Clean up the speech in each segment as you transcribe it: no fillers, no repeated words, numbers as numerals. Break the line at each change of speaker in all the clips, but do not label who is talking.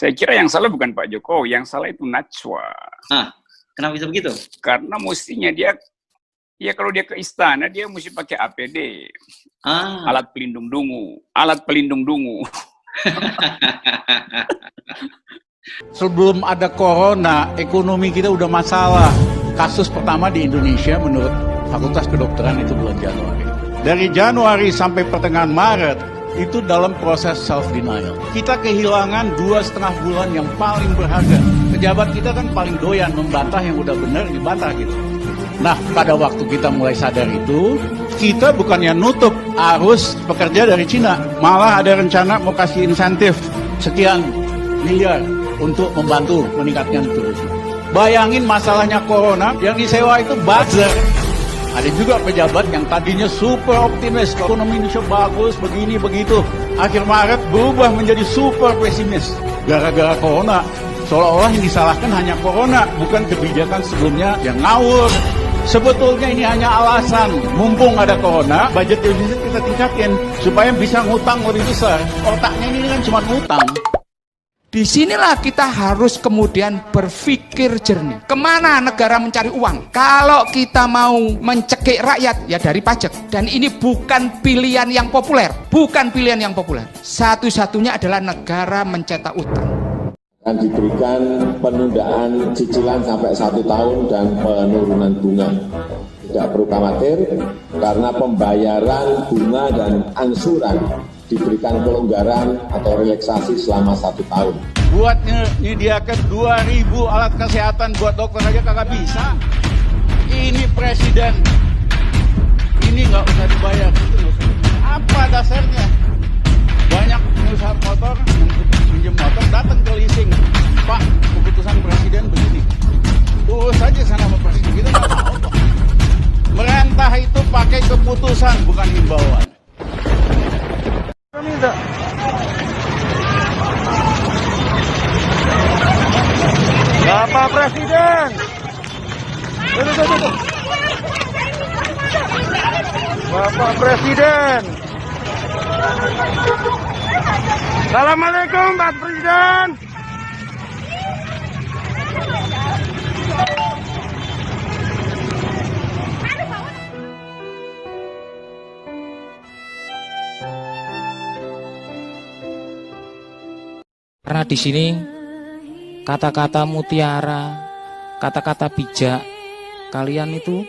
Saya kira yang salah bukan Pak Jokowi, yang salah itu Najwa.
Kenapa bisa begitu?
Karena mestinya dia, ya kalau dia ke istana, dia mesti pakai APD. Alat pelindung dungu.
Sebelum ada corona, ekonomi kita udah masalah. Kasus pertama di Indonesia menurut Fakultas Kedokteran itu bulan Januari. Dari Januari sampai pertengahan Maret, itu dalam proses self-denial. Kita kehilangan 2,5 bulan yang paling berharga. Pejabat kita kan paling doyan membantah yang udah benar, dibantah gitu. Nah, pada waktu kita mulai sadar itu, kita bukannya nutup arus pekerja dari Cina. Malah ada rencana mau kasih insentif sekian miliar untuk membantu meningkatkan turisme. Bayangin masalahnya corona, yang disewa itu buzzer. Ada juga pejabat yang tadinya super optimis, ekonomi Indonesia bagus, begini, begitu. Akhir Maret berubah menjadi super pesimis. Gara-gara corona, seolah-olah yang disalahkan hanya corona, bukan kebijakan sebelumnya yang ngawur. Sebetulnya ini hanya alasan, mumpung ada corona, budget defisit kita tingkatin, supaya bisa ngutang lebih besar. Otaknya ini kan cuma ngutang.
Disinilah kita harus kemudian berpikir jernih. Kemana negara mencari uang? Kalau kita mau mencekik rakyat, ya dari pajak. Dan ini bukan pilihan yang populer. Bukan pilihan yang populer. Satu-satunya adalah negara mencetak utang.
Akan diberikan penundaan cicilan sampai 1 tahun dan penurunan bunga. Tidak perlu khawatir, karena pembayaran bunga dan angsuran diberikan kelonggaran atau relaksasi selama 1 tahun.
Buat nyediakan 2.000 alat kesehatan buat dokter aja kagak bisa. Ini presiden, ini nggak usah dibayar. Apa dasarnya? Banyak pengusaha motor, minjem motor, datang ke leasing. Pak, keputusan presiden begini. Urus saja sana sama presiden, kita nggak mau kok. Merentah itu pakai keputusan, bukan himbauan. Minta. Bapak Presiden. Bapak Presiden. Assalamualaikum Pak Presiden.
Karena di sini kata-kata mutiara, kata-kata bijak, kalian itu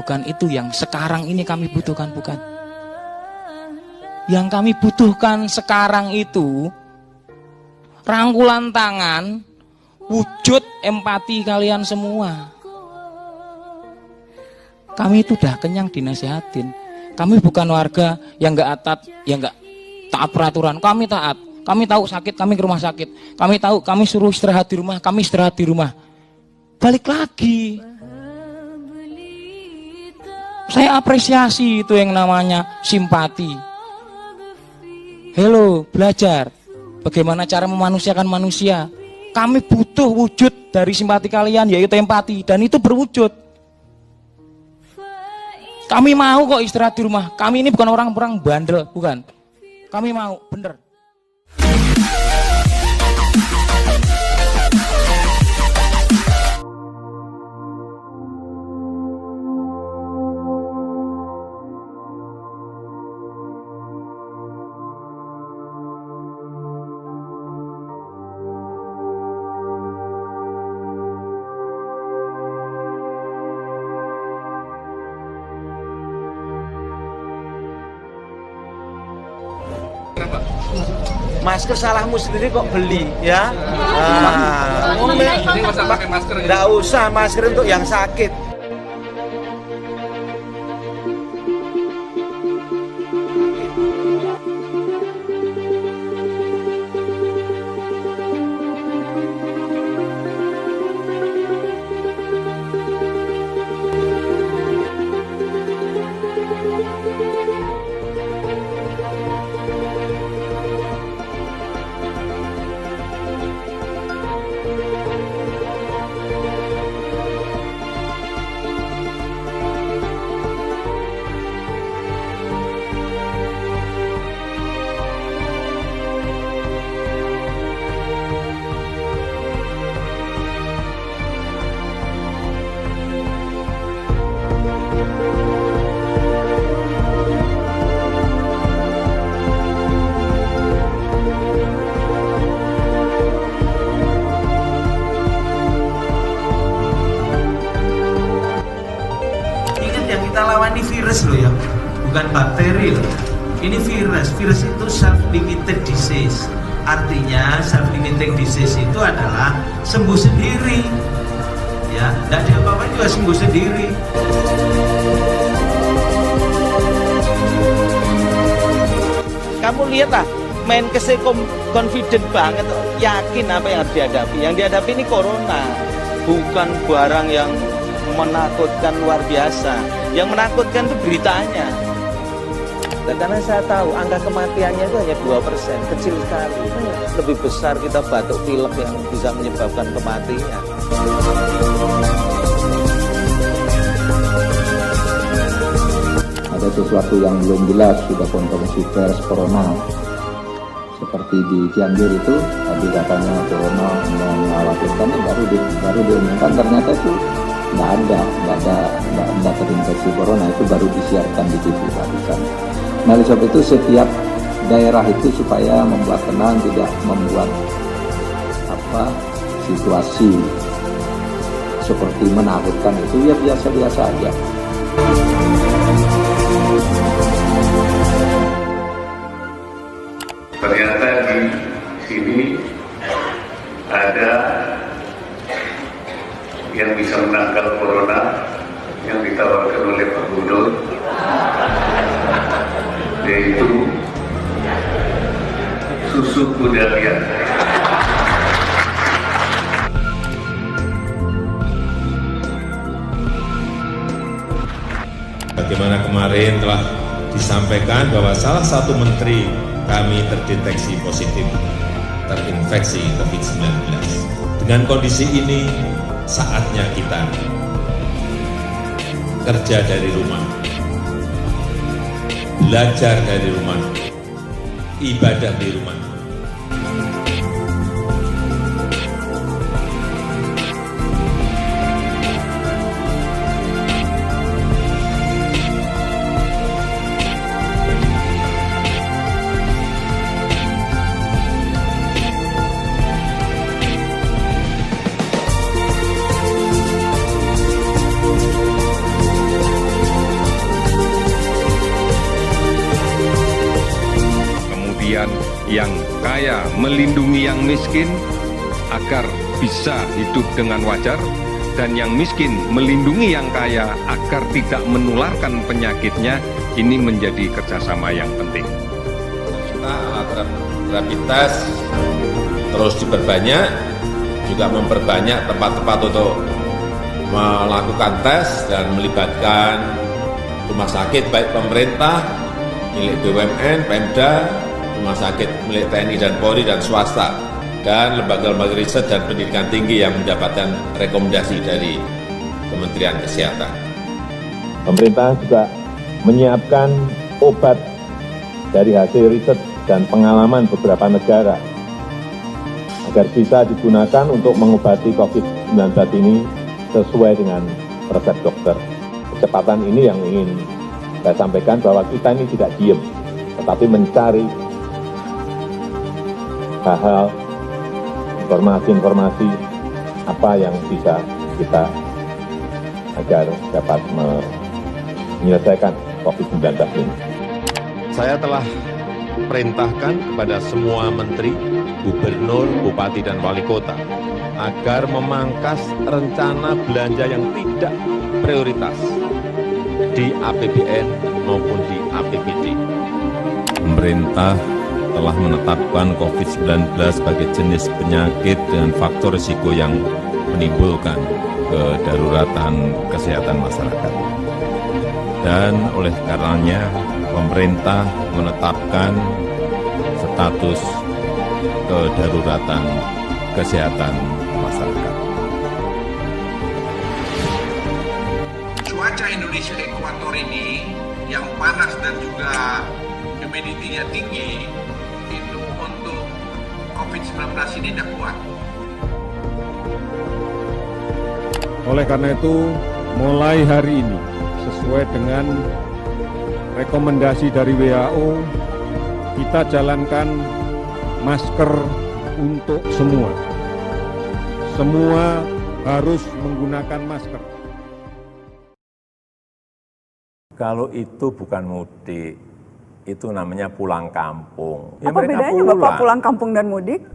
bukan itu yang sekarang ini kami butuhkan, bukan. Yang kami butuhkan sekarang itu rangkulan tangan, wujud empati kalian semua. Kami itu udah kenyang dinasehatin. Kami bukan warga yang nggak taat peraturan. Kami taat. Kami tahu sakit, kami ke rumah sakit. Kami tahu, kami suruh istirahat di rumah, kami istirahat di rumah. Balik lagi. Saya apresiasi itu yang namanya simpati. Hello, belajar bagaimana cara memanusiakan manusia. Kami butuh wujud dari simpati kalian, yaitu empati, dan itu berwujud. Kami mau kok istirahat di rumah. Kami ini bukan orang-orang bandel, bukan. Kami mau, bener.
Masker salahmu sendiri kok beli ya.
Ini masa pakai masker ya?
Nggak usah masker untuk yang sakit. Yang kita lawan ini virus loh ya, bukan bakteri loh. Ini virus. Virus itu self-limited disease. Artinya self-limiting disease itu adalah sembuh sendiri. Ya, tidak diapa-apain juga sembuh sendiri. Kamu lihatlah, Menkes confident banget, yakin apa yang harus dihadapi. Yang dihadapi ini corona, bukan barang yang menakutkan luar biasa. Yang menakutkan itu beritanya. Dan karena saya tahu angka kematiannya itu hanya 2%, kecil sekali. Lebih besar kita batuk pilek yang bisa menyebabkan kematian.
Ada sesuatu yang belum jelas, sudah konferensi pers corona. Seperti di Cianjur itu, tadi katanya corona mengkhawatirkan, baru diumumkan ternyata itu nggak terinfeksi corona, itu baru disiarkan di TV barusan. Nah, oleh sebab itu setiap daerah itu supaya membuat tenang, tidak membuat situasi seperti menakutkan itu, ya biasa-biasa aja.
Ternyata di sini ada yang bisa menangkal corona yang ditawarkan oleh Pak Gubernur, yaitu susu kuda liar.
Bagaimana kemarin telah disampaikan bahwa salah satu menteri kami terdeteksi positif terinfeksi COVID-19. Dengan kondisi ini, saatnya kita kerja dari rumah, belajar dari rumah, ibadah di rumah.
Yang kaya melindungi yang miskin agar bisa hidup dengan wajar, dan yang miskin melindungi yang kaya agar tidak menularkan penyakitnya. Ini menjadi kerjasama yang penting.
Kita alat rapid test terus diperbanyak, juga memperbanyak tempat-tempat untuk melakukan tes dan melibatkan rumah sakit baik pemerintah, milik BUMN, Pemda, rumah sakit milik TNI dan Polri dan swasta, dan lembaga-lembaga riset dan pendidikan tinggi yang mendapatkan rekomendasi dari Kementerian Kesehatan.
Pemerintah juga menyiapkan obat dari hasil riset dan pengalaman beberapa negara agar bisa digunakan untuk mengobati COVID-19 ini sesuai dengan resep dokter. Kecepatan ini yang ingin saya sampaikan, bahwa kita ini tidak diem, tetapi mencari hal-hal, informasi-informasi apa yang bisa kita agar dapat menyelesaikan COVID-19 ini.
Saya telah perintahkan kepada semua menteri, gubernur, bupati, dan wali kota agar memangkas rencana belanja yang tidak prioritas di APBN maupun di APBD. Pemerintah telah menetapkan COVID-19 sebagai jenis penyakit dengan faktor risiko yang menimbulkan kedaruratan kesehatan masyarakat. Dan oleh karenanya, pemerintah menetapkan status kedaruratan kesehatan masyarakat.
Cuaca Indonesia ekuator ini yang panas dan juga humidity-nya tinggi, itu untuk COVID-19 ini tidak kuat.
Oleh karena itu, mulai hari ini, sesuai
sesuai dengan rekomendasi dari WHO, kita jalankan masker untuk semua. Semua harus menggunakan masker.
Kalau itu bukan mudik, itu namanya pulang kampung.
Ya, apa bedanya Bapak pulang kampung dan mudik?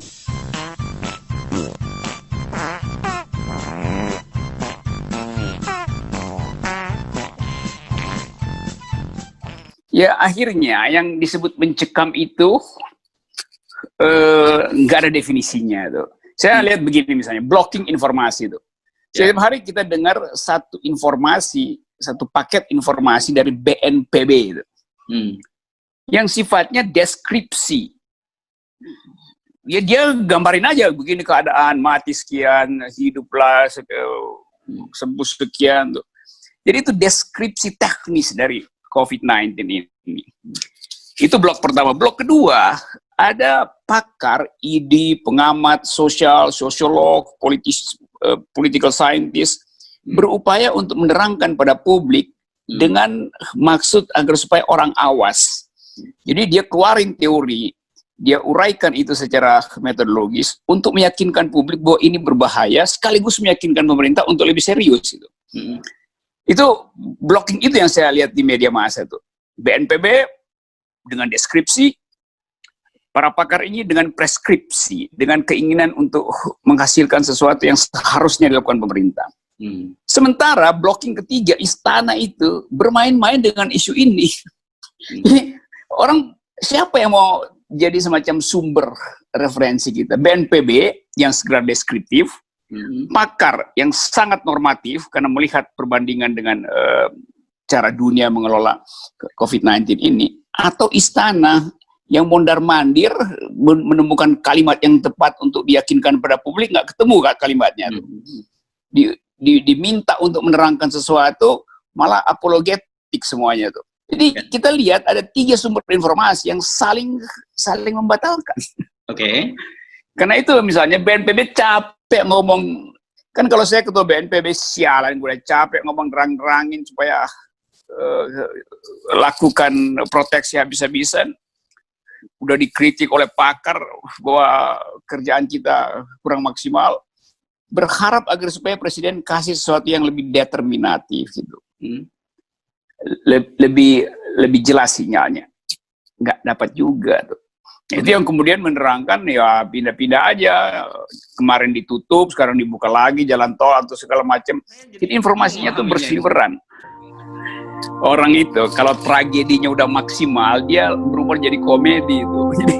Ya akhirnya yang disebut mencekam itu nggak ada definisinya tuh. Saya lihat begini misalnya, blocking informasi tuh. Setiap hari kita dengar satu informasi, satu paket informasi dari BNPB itu. Yang sifatnya deskripsi. Ya dia gambarin aja begini keadaan, mati sekian, hiduplah sembuh sekian tuh. Jadi itu deskripsi teknis dari COVID-19 ini. Itu blok pertama. Blok kedua, ada pakar, ID, pengamat sosial, sosiolog, political scientist, berupaya untuk menerangkan pada publik dengan maksud agar supaya orang awas. Jadi dia keluarin teori, dia uraikan itu secara metodologis untuk meyakinkan publik bahwa ini berbahaya, sekaligus meyakinkan pemerintah untuk lebih serius itu. Itu blocking itu yang saya lihat di media massa itu. BNPB dengan deskripsi, para pakar ini dengan preskripsi, dengan keinginan untuk menghasilkan sesuatu yang seharusnya dilakukan pemerintah. Sementara blocking ketiga, istana itu bermain-main dengan isu ini. Jadi orang, siapa yang mau jadi semacam sumber referensi kita? BNPB yang segera deskriptif, pakar yang sangat normatif karena melihat perbandingan dengan cara dunia mengelola COVID-19 ini, atau istana yang mondar-mandir menemukan kalimat yang tepat untuk diyakinkan pada publik, nggak ketemu kalimatnya. Diminta untuk menerangkan sesuatu, malah apologetik semuanya tuh. Jadi kita lihat ada 3 sumber informasi yang saling membatalkan. Karena itu misalnya BNPB capek ngomong, kan kalau saya ketua BNPB sialan, gue udah capek ngomong nerang-nerangin supaya lakukan proteksi habis-habisan. Udah dikritik oleh pakar bahwa kerjaan kita kurang maksimal, berharap agar supaya presiden kasih sesuatu yang lebih determinatif gitu, lebih jelas sinyalnya, nggak dapat juga tuh. Itu yang kemudian menerangkan ya pindah-pindah aja, kemarin ditutup, sekarang dibuka lagi jalan tol atau segala macam. Jadi informasinya tuh berseliweran. Orang itu kalau tragedinya udah maksimal, dia berubah jadi komedi itu. Jadi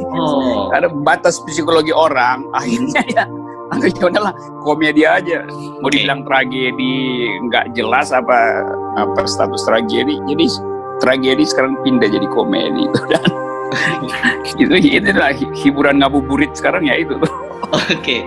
ada batas psikologi orang, akhirnya ya lah komedi aja. Mau dibilang tragedi nggak jelas apa status tragedi. Jadi tragedi sekarang pindah jadi komedi itu, dan itulah hiburan ngabuburit sekarang ya itu.
Oke.